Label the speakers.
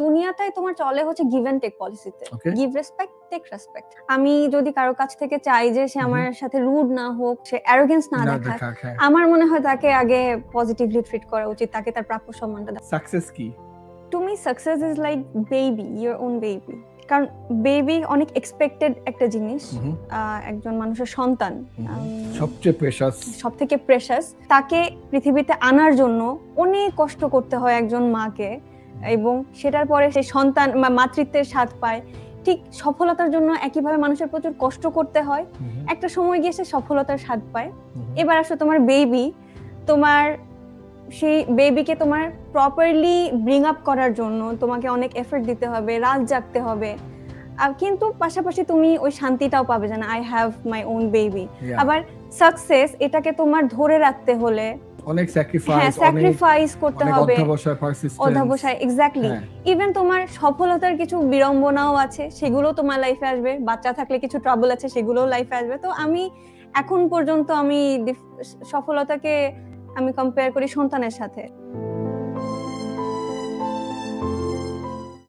Speaker 1: দুনিয়াটাই তোমার চলে হচ্ছে গিভ এন্ড টেক পলিসিতে।
Speaker 2: Okay.
Speaker 1: Give respect, take respect. আমি যদি কারো কাছ থেকে চাই যে সে আমার সাথে রুড না হোক, সে অ্যারোগেন্স না দেখাক,
Speaker 2: হ্যাঁ।
Speaker 1: আমার মনে হয় তাকে আগে পজিটিভলি ট্রিট করা উচিত, তাকে তার প্রাপ্য সম্মানটা দেওয়া।
Speaker 2: সাকসেস কি?
Speaker 1: To me success is like baby, your own baby. কারণ বেবি অনেক এক্সপেক্টেড একটা জিনিস, একজন মানুষের সন্তান
Speaker 2: সবচেয়ে প্রেশাস,
Speaker 1: সবথেকে প্রেশাস। তাকে পৃথিবীতে আনার জন্য অনেক কষ্ট করতে হয় একজন মাকে, এবং সেটার পরে সেই সন্তান মাতৃত্বের স্বাদ পায়। ঠিক সফলতার জন্য একইভাবে মানুষের প্রচুর কষ্ট করতে হয়, একটা সময় গিয়ে সে সফলতার স্বাদ পায়। এবার আসো তোমার বেবি, তোমার সেই বেবিকে তোমার প্রপারলি ব্রিং আপ করার জন্য তোমাকে অনেক এফর্ট দিতে হবে, রাত জাগতে হবে, কিন্তু পাশাপাশি তুমি ওই শান্তিটাও পাবে যে না, I have my own baby. আবার সাকসেস, এটাকে তোমার ধরে রাখতে হলে
Speaker 2: অনেক
Speaker 1: স্যাক্রিফাইস করতে হবে,
Speaker 2: অধ্যবসায়।
Speaker 1: এক্স্যাক্টলি। ইভেন তোমার সফলতার কিছু বিড়ম্বনাও আছে, সেগুলো তোমার লাইফে আসবে। বাচ্চা থাকলে কিছু ট্রাবল আছে, সেগুলোও লাইফে আসবে। তো আমি এখন পর্যন্ত আমি সফলতাকে আমি কম্পেয়ার করি সন্তানের সাথে।